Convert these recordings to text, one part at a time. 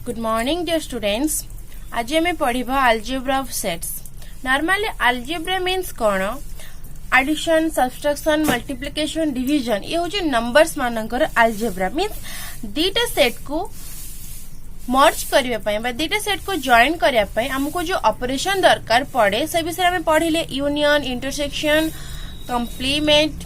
Good morning dear students. आज हमें पढ़िबा algebra of sets. Normally algebra means कौन? Addition, subtraction, multiplication, division. ये होची numbers मानकर algebra means दीटा set को मर्ज करिया पई बा दीटा सेट को जॉइन करिया पई हमको जो ऑपरेशन दरकार पड़े से विषय हमें पढ़िले union, intersection, complement,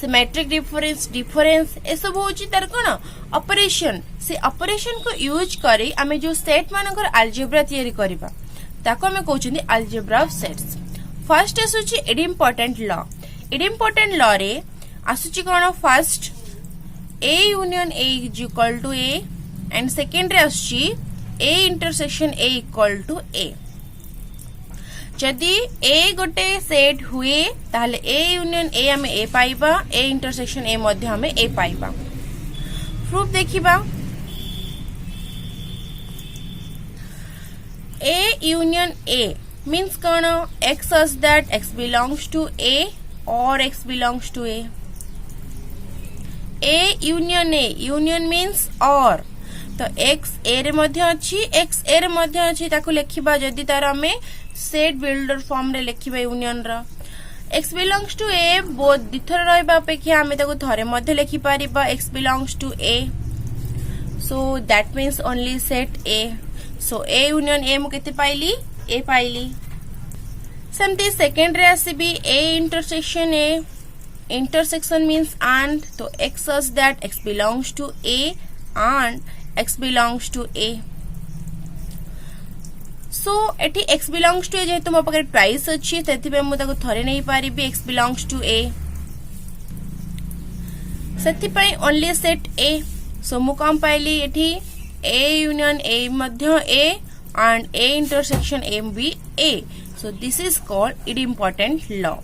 symmetric difference ए सब होची तार कोन ऑपरेशन से ऑपरेशन को यूज करी हमें जो सेट मानकर अलजेब्रा तयारी करबा ताको हमें कहउछनी अलजेब्रा ऑफ सेट्स. फर्स्ट आसुची इडिम्पोर्टेंट लॉ. इडिम्पोर्टेंट लॉ रे आसुची कोन first A union A is equal to A and second रे आसुची A intersection A equal to A. जदि ए गोटे सेट हुए ताहले ए यूनियन ए हमें ए पाइबा, ए इंटरसेक्शन ए मध्य हमें ए पाइबा. प्रूफ देखिबा. ए यूनियन ए मीन्स कौन x such that x belongs to a or x belongs to a. A union A union means और तो x ए रे मध्य अछि x ए रे मध्य अछि ताको लेखिबा जदि तार हमें सेट बिल्डर फॉर्म रे लेखिबा यूनियन रा x belongs to a both दिथर रहबा अपेक्षा हमें ताको थरे मध्य लेखि पारिबा x belongs to a, so that means only set a. so a union a मु केते पाइली a पाइली. समती सेकंड रे आसीबी a intersection a. Intersection means and तो x such that x belongs to a and x belongs to a. So eighty x belongs to a जेहेतु मो पाखे twice अछि सेति पे मु ताको थरे नै पारिबी x belongs to a सेति पई ओनली सेट a. सो मु कम पाइली एठी a union a Madhya a and a intersection a भी a. so this is called idempotent law.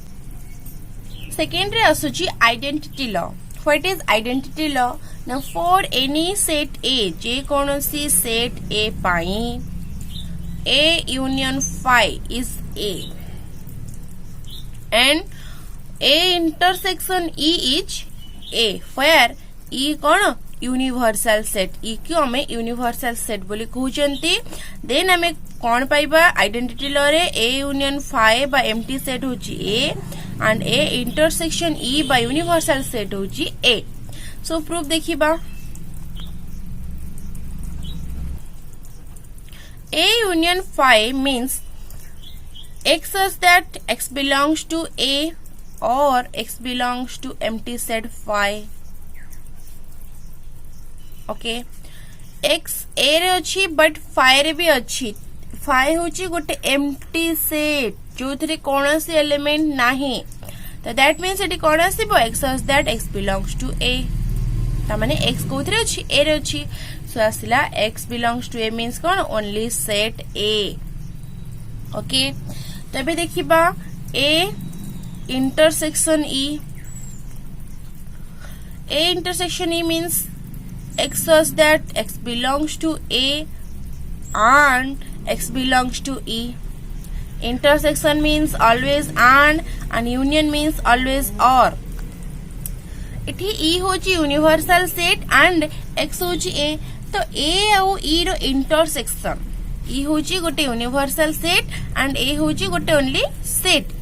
Second रे आसुची identity law. What is identity law? now for any set a जे कोनोसी set a पाई A union phi is A and A intersection E is A where E कौन universal set. E क्यों हमें universal set बोली कहउचंती. Then हमें कौन पाइबा आइडेंटिटी लॉ रे A यूनियन phi बा एम्प्टी सेट होची A and A intersection E बा यूनिवर्सल सेट होची A. सो प्रूफ देखिबा. A union phi means x such that x belongs to A or x belongs to empty set phi. Okay. x A रे अछि but phi रे भी अछि. phi होची गोटे empty set जोथरे कोनोसी एलिमेंट नाही. तो that means एटी कोन आसीबो x such that x belongs to A. ता माने x कोथरे अछि A रे अछि. So asila x belongs to A means कौन only set A. Okay. तबे देखिबा A intersection E. A intersection E means x such that x belongs to A and x belongs to E. Intersection means always and union means always or. इठी E होची universal set and x होची A. तो A आउ E रो intersection. E होची गोटे universal set and A होची गोटे only set.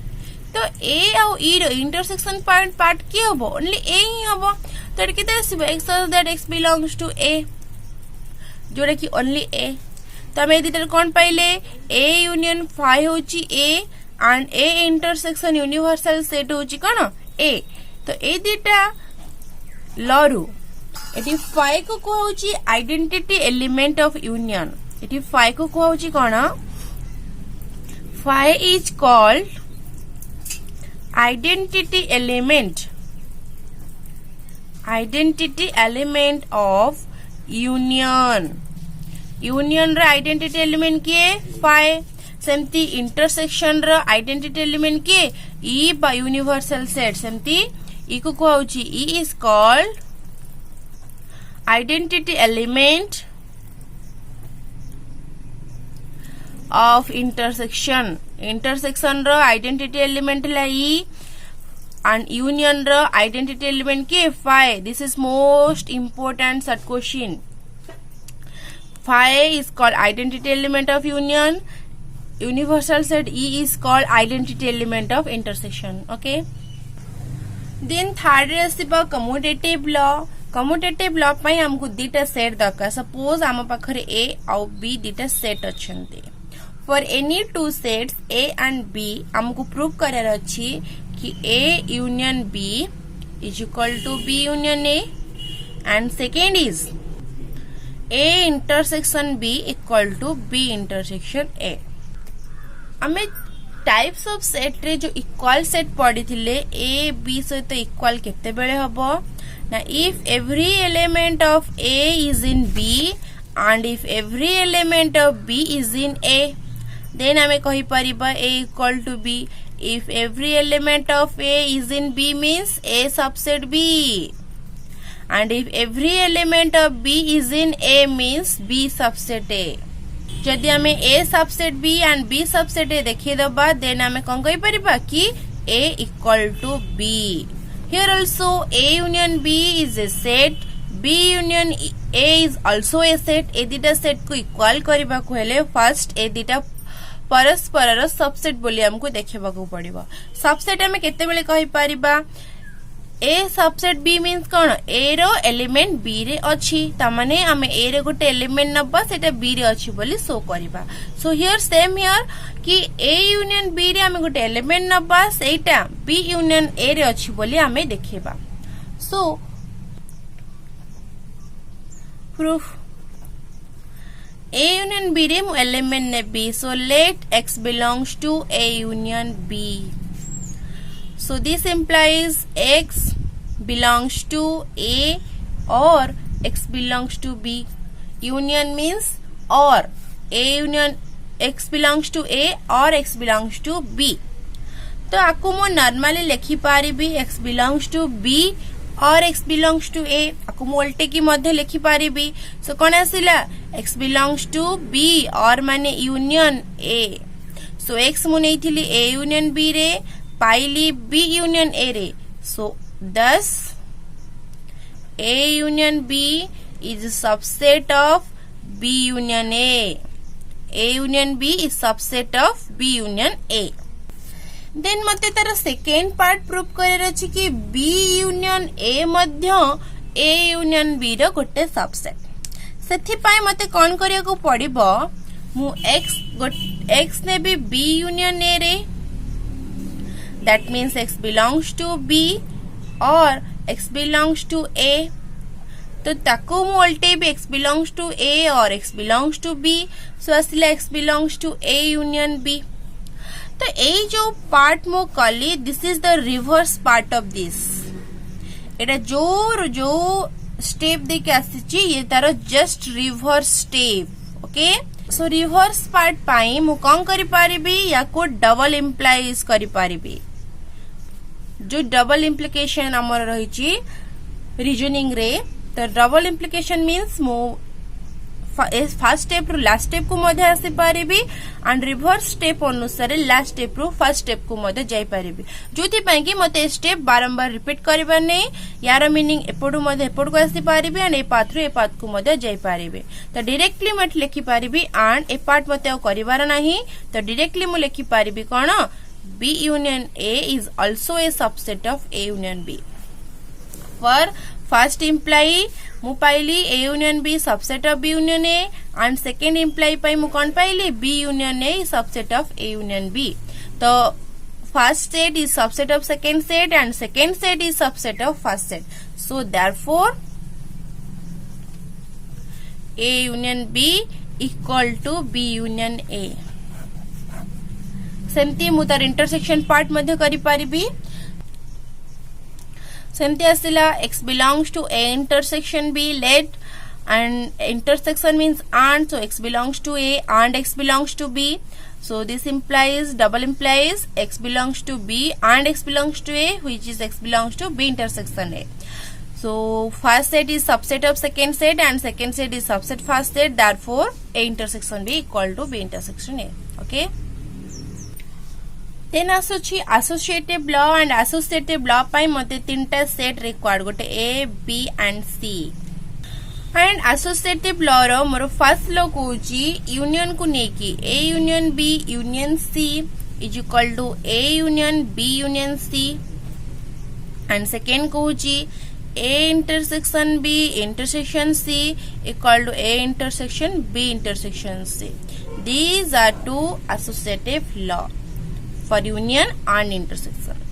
तो A आउ E रो इंटरसेक्शन पार्ट की हबो ओनली A ही हबो. तो एटा केते आसीबो x such that x belongs to A जोरे की ओनली A. तो हम ए दिटर कोन पाइले A यूनियन phi होची A and A intersection universal set होची कोन A. तो ए दिटा लॉ रु एटी phi को कहउची आइडेंटिटी एलिमेंट ऑफ यूनियन. एटी phi को कहउची कोन phi is called identity element of union. Union रा आइडेंटिटी एलिमेंट के phi. सेमती इंटरसेक्शन रा आइडेंटिटी एलिमेंट के E बा यूनिवर्सल सेट. सेमती E को कहउची E इज कॉल्ड identity element of intersection. intersection row identity element ला E and union रो identity element के phi. this is most important sub question. phi is called identity element of union. Universal set E is called identity element of intersection. Okay. Then third रे आसीबा commutative law. Commutative law पाई हमको दीटा set दरकार. Suppose आम पाखरे A और B दीटा set अच्छे. For any two sets A and B हमको prove करार अच्छी कि A union B is equal to B union A, and second is A intersection B equal to B intersection A. हमें types of set रे जो equal set पढ़ी थिले A B सहित इक्वल केते बेले हबो ना if every element of A is in B and if every element of B is in A then हमें कहि परिबा A equal to B. If every element of A is in B means A subset B, and if every element of B is in A means B subset A. जदि हमें A subset B and B subset A देखिए दबा then हमें कौन कहि परिबा कि A equal to B. Here also A union B is a set, B union A is also a set. ए दिटा सेट को इक्वल करबा को हेले फर्स्ट ए दिटा परस्पर सबसेट बोली हमको देखबा को पड़िबा. सबसेट हमें केते बेले कहि परिबा ए सबसेट बी मीन्स कौन ए रो एलिमेंट बी रे अच्छी तामाने हमें ए रे गोटे एलिमेंट नबा सेटा बी रे अच्छी बोली शो करिबा. सो हियर सेम हियर कि ए यूनियन बी रे हमें गोटे एलिमेंट नबा सेटा बी यूनियन ए रे अच्छी बोली हमें देखेबा. So proof A union B रे मु एलिमेंट ने बी. So let x belongs to a union B. So this implies x belongs to A or x belongs to B. Union means or A union x belongs to A or x belongs to B. तो आपको मो normally लिखि पारिबी x belongs to B or x belongs to A. आपको मो उल्टे की मध्य लिखि पारिबी. सो कोन आसिला x belongs to B or माने union A. सो x मु नेइथिली A union B रे पाइली B union A रे. So thus A union B is a subset of B union A. A union B is subset of B union A. Then मते तार second part prove करार अछि कि B union A Madhya A union B रो गोटे subset. सेथि पाई मते कोन करिया को पड़िबो मु x ने भी B union A रे. That means x belongs to B or x belongs to A. तो ताको मु उल्टे भी x belongs to A or x belongs to B. So आसिला x belongs to A union B. तो ए जो पार्ट मु कली this is the reverse part of this. एटा जो स्टेप देके आसीची ये तारो just reverse step. Okay. So reverse part पाई मु कोन करि पारिबी या को डबल इंप्लाइज करि पारिबी. जो डबल इम्प्लिकेशन आमर रही रीजनिंग रे तो डबल इम्प्लिकेशन मीन्स मु फर्स्ट स्टेप रु लास्ट स्टेप को मध्य आसी पारिबी एंड रिवर्स स्टेप अनुसार लास्ट स्टेप रु फर्स्ट स्टेप को मध्य जाई पारिबी. जोथि पई कि मते स्टेप बारंबार रिपीट करबा नै यार मीनिंग एपडु मध्य एपड को आसी पारिबी एंड ए पाथ रु ए पाथ को मध्य जाई पारिबी. तो डायरेक्टली मत लिखि पारिबी एंड ए पार्ट मते करिवार नाही. तो डायरेक्टली मु लिखि पारिबी कोन B union A is also a subset of A union B. For first imply मु पाइली A union B subset of B union A and second imply पाई मु कौन पाइली B union A subset of A union B. तो first set is subset of second set and second set is subset of first set. So therefore A union B equal to B union A. सेमती मु तार intersection part मध्य करि पारिबी. सेमती आसिला x belongs to A intersection B. Let and intersection means and, so x belongs to A and x belongs to B. So this implies double implies x belongs to B and x belongs to A, which is x belongs to B intersection A. So first set is subset of second set and second set is subset first set. Therefore A intersection B equal to B intersection A. Okay. Then associative law and associative law पाई मते तीनटा set required गोटे A, B and C. And associative law रो मोर first law कहूची union को नेकी A union B union C is equal to A union B union C and second कहूची A intersection B intersection C equal to A intersection B intersection C. These are two associative law for union and intersection.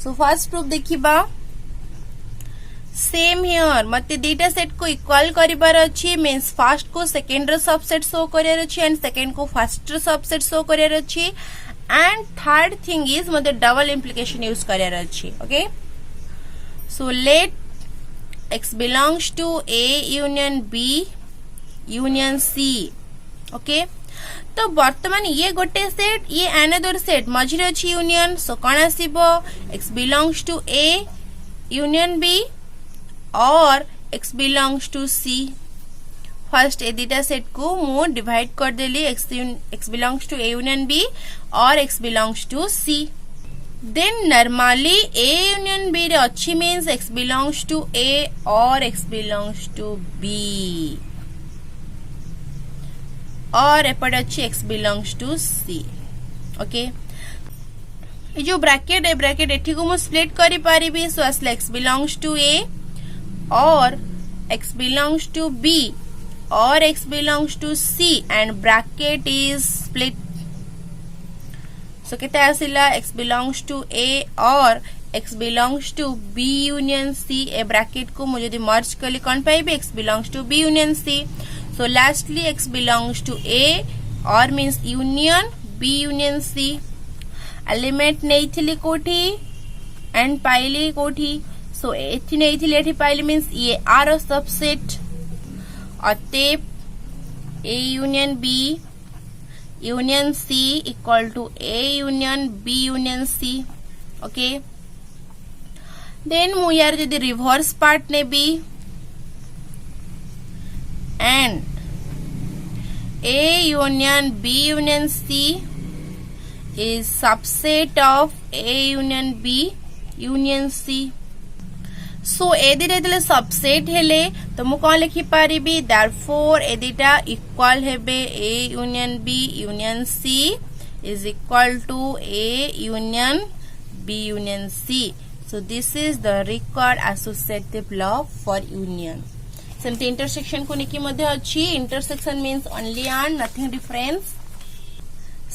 So first proof देखिबा. Same here मते दीटा set को equal करिबार अछि means first को second row subset show करियार अछि and second को first row subset show करियार अछि and third thing is मते double implication use करियार अछि. Okay so let x belongs to A union B union C. Okay तो वर्तमान ये गोटे सेट ये अनदर सेट मझिरे अछि यूनियन सो कोन आसीबो x belongs to A union B और x belongs to C. First ए दीटा सेट को मु डिवाइड कर देली x belongs to A union B और x belongs to C. Then normally A union B रे अच्छी means x belongs to A और x belongs to B और एपट अच्छी x belongs to C. Okay ये जो ब्रैकेट है ब्रैकेट एठी को मु स्प्लिट करि परिबी सो असले x belongs to A और x belongs to B और x belongs to C and bracket is split. So केते आसिला x belongs to A और x belongs to B union C A bracket को मुझे यदि मर्ज करली कौन पाइबे x belongs to B union C. So lastly x belongs to A और means union B union C. Element नेइथिली कोठी एंड पाइली कोठी सो एथि नेइथिली एथि पाइली मींस ये आर सबसेट अतएव A union B union C equal to A union B union C. Okay then मु यार जदि रिवर्स पार्ट नेबी and A union B union C is subset of A union B union C. So A दिटा subset हेले तो मु कौन लिखि पारिबी therefore ए दिटा equal हेबे A union B union C is equal to A union B union C. So this is the required associative law for union. सेमती intersection को निकी मध्ये अछि intersection means only and nothing difference.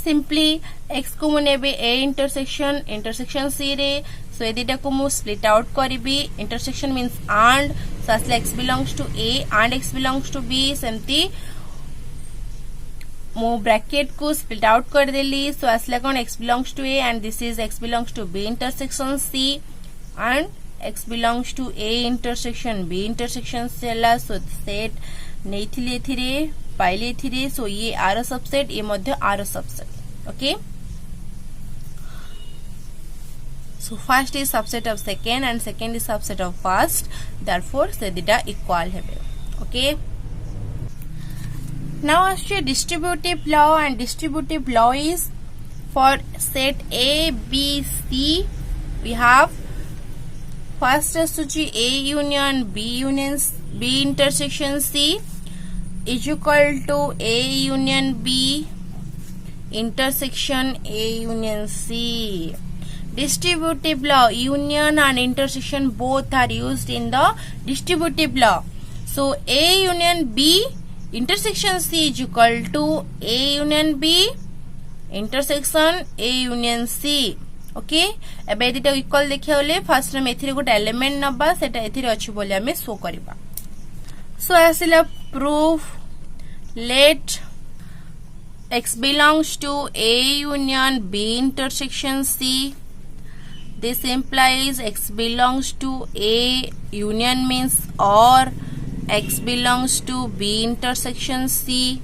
Simply x को मुनेबे A intersection C रे सो ए दिटा को मु split out करिबी इंटरसेक्शन मीन्स एंड सो असले x belongs to A and x belongs to B सेमती मु ब्रैकेट को स्प्लिट आउट कर देली सो असले कोन x belongs to A and this is x belongs to B intersection C and x belongs to A intersection B intersection सेला so set नेथिले थिरे पाइले थिरे सो ये आर सबसेट ये मध्य are subset. Okay so first is subset of second and second is subset of first, therefore se dita equal hebe. Okay, now actually distributive law and distributive law is for set A B C we have first asuchi A union B union B intersection C is equal to A union B intersection A union C. Distributive law, union and intersection both are used in the distributive law. So A union B intersection C is equal to A union B intersection A union C. Okay एबे दिटा equal देखिया होले first में एथिरे गोटे element नबा सेटा एथिरे अछि बोली हमें शो करबा. सो आसिला proof late x belongs to A union B intersection C. This implies x belongs to A union means or x belongs to B intersection C.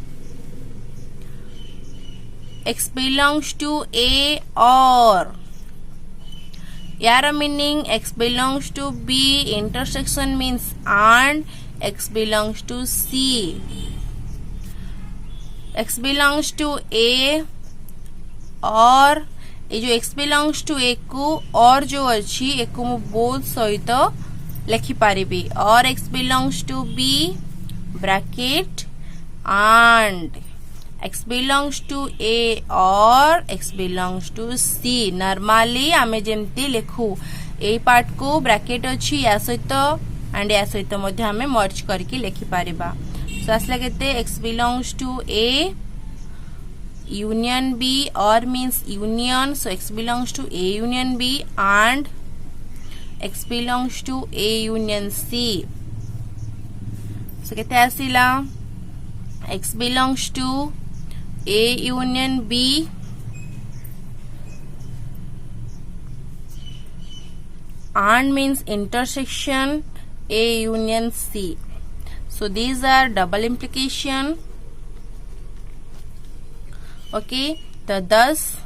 X belongs to A or यार meaning x belongs to B intersection means and x belongs to C. x belongs to A और ये जो x belongs to A को और जो अच्छी एक को बोथ सहित लिखि पारिबी और x belongs to B bracket and x belongs to A or x belongs to C. Normally आमे जेमती लिखू ए पार्ट को ब्रैकेट अच्छी या सहित एंड या सहित मध्य आमे मर्ज करके लिखि पारिबा. सो आसला केते x belongs to A union B or means union, so x belongs to A union B and x belongs to A union C. So केते आसिला x belongs to A union B and means intersection A union C. So these are double implication. Okay, thus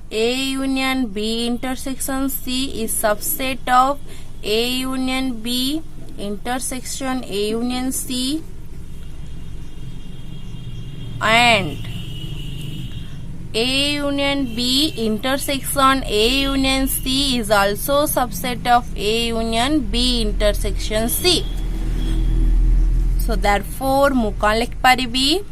A union B intersection C is subset of A union B intersection A union C and A union B intersection A union C is also subset of A union B intersection C. So therefore mu kon likh paribi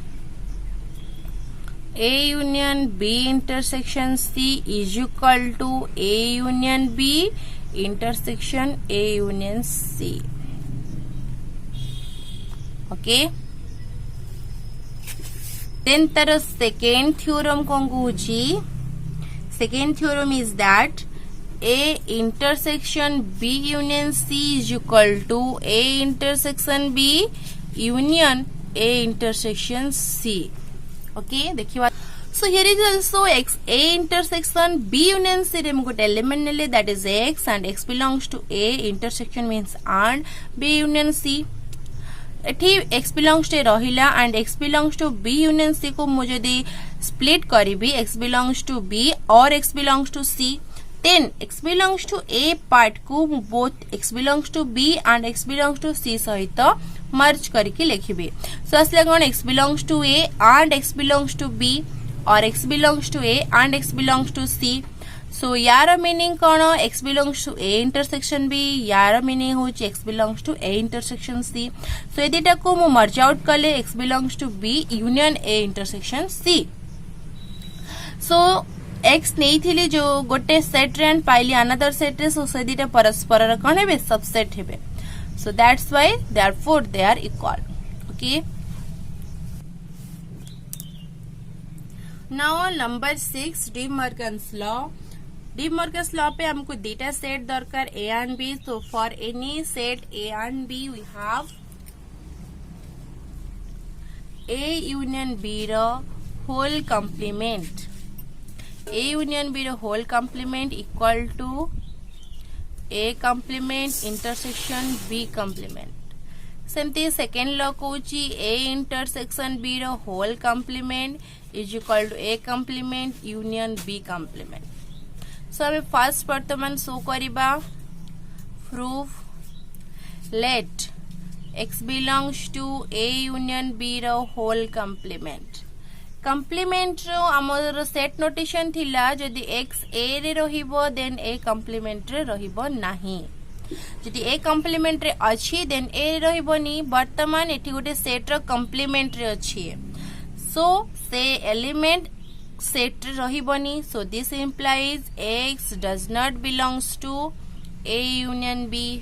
A union B intersection C is equal to A union B intersection A union C. Okay. Then तार second theorem कौन कहूची. Second theorem is that A intersection B union C is equal to A intersection B union A intersection C. Okay, देखिए. So here is also x A intersection B union C रे मुझे element नेले, that is x and x belongs to A intersection means and B union C. एठी x belongs to रहिला and x belongs to B union C को मुझे दी split करीबी x belongs to B और x belongs to C, then x belongs to A part को both x belongs to B and x belongs to C सहित merge करके लिखिबे. So असले कौन x belongs to A and x belongs to B और x belongs to A and x belongs to C. So यार meaning कौन x belongs to A intersection B, यार meaning हो x belongs to A intersection C. So ये दिटा को मु मर्ज out कले x belongs to B union A intersection C. So x नहीं थिली जो गोटे सेट रे एंड पाइली अनदर सेट रे, सो से दिटा परस्पर रे कौन हेबे सबसेट हेबे. So that's why therefore they are equal. Okay. Now number 6 De Morgan's law. De Morgan's law पे हमको डेटा सेट दरकार A and B. So for any set A and B we have A union B रो whole complement. A union B रो whole complement equal to A complement intersection B complement. सेमती second law कहूची A intersection B रो whole complement is equal to A complement union B complement. So हमें first वर्तमान show करिबा proof late x belongs to A union B रो whole complement. complement रो हमर set notation थिला जदि x A रे रहिबो देन A complement रे रहिबो नाही. जदि A complement रे अछि देन A रे रहिबोनी. वर्तमान एठी गोटे सेट रो complement रे अछि, सो से element set रहिबोनी. So this implies x does not belongs to A union B.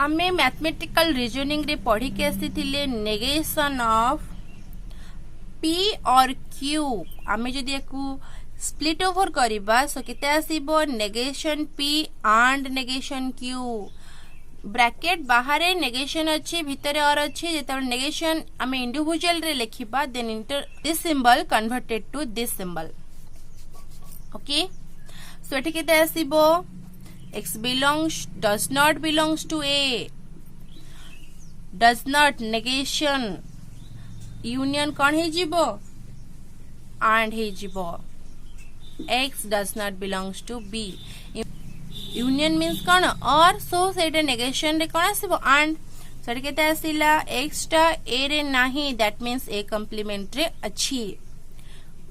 हमें मैथमेटिकल रीजनिंग रे पढ़ी के आसीथिले नेगेशन ऑफ P और Q. हमें जदि याकू स्प्लिट ओवर करिबा सो केते आसीबो negation P and negation Q. Bracket बाहर नेगेशन अच्छी भितरे और अच्छी जेतबे नेगेशन आमे इंडिविजुअल रे लिखिबा then inter this symbol converted to this symbol. Okay, so एठी केते आसीबो x belongs does not belongs to A, does not negation union कौन हे जीवो and हे जीवो. x does not belongs to B. Union means कौन और, सो सेटा नेगेशन रे कौन आसीबो and. सेटा केते आसीला x टा A रे नाही, दैट मीन्स A कंप्लीमेंट रे अछि.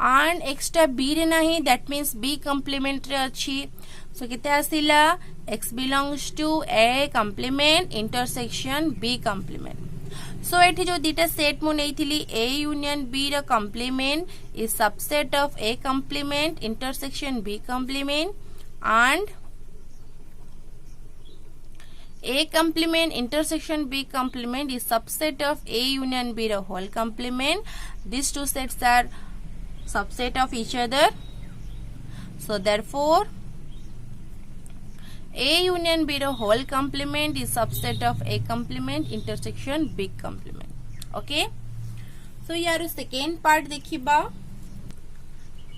and extra b रे नहीं, that means b complement रे अच्छी. So केते आसिला x belongs to a complement intersection b complement. So एठी जो दीटा सेट मु नेइथिली a union b रा complement is subset of a complement intersection b complement and a complement intersection b complement is subset of a union b the whole complement. These two sets are subset of each other. So therefore a union b the whole complement is subset of a complement intersection b complement. Okay, so यार second part देखिबा.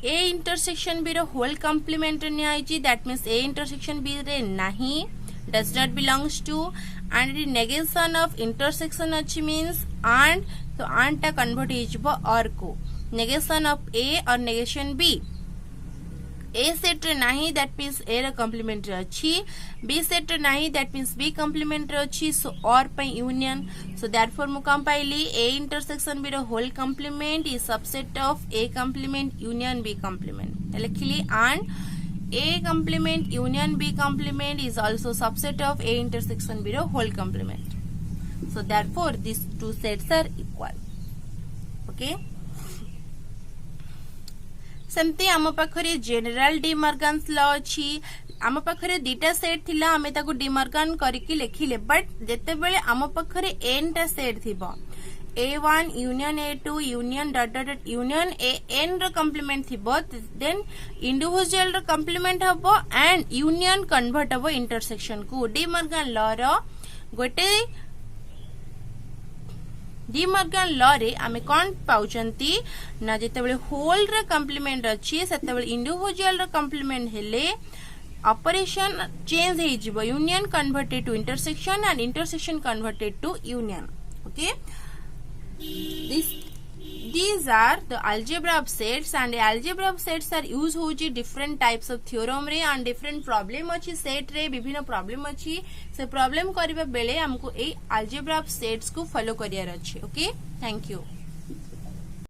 a intersection b the whole complement ने आइची, that means a intersection b रे नहीं, does not belongs to, and the negation of intersection अच्छी means and, so and टा convert ହେଇଯିବ or को. Negation of a or negation b. a set रे नहीं, that means a रा complement रे अच्छी. b set रे नहीं, that means b complement रे अच्छी. So or पे union. So therefore मु कम पाइली a intersection b रो whole complement is subset of a complement union b complement. लिखिली and a complement union b complement is also subset of a intersection b रो whole complement. So therefore these two sets are equal. Okay. सेमती आम पाखरे general De Morgan's law अछि. आम पाखरे दीटा set थिला, आमे ताको डिमॉर्गन करिकि लेखिले, बट जेते बेले आम पाखरे n टा सेट थिबो, a1 union a2 union dot dot dot union a n रो कंप्लीमेंट थिबो, देन इंडिविजुअल रो कंप्लीमेंट हबो एंड यूनियन कन्वर्ट हबो इंटरसेक्शन को. डिमॉर्गन लॉ रो गोटे डिमॉर्गन लॉ रे आमे कोन पाउचंती ना, जेते बेले होल रे कंप्लीमेंट अछि सेते बेले इंडिविजुअल रो कंप्लीमेंट हेले ऑपरेशन चेंज हे जिवो, union converted to intersection and intersection converted to union. Okay, these are the algebra of sets, and algebra of sets are use होची different types of theorem रे and different problem अछि set रे, विभिन्न problem अछि. से problem करबा बेले हमको ए algebra of sets को follow करियार अछि. Okay, thank you.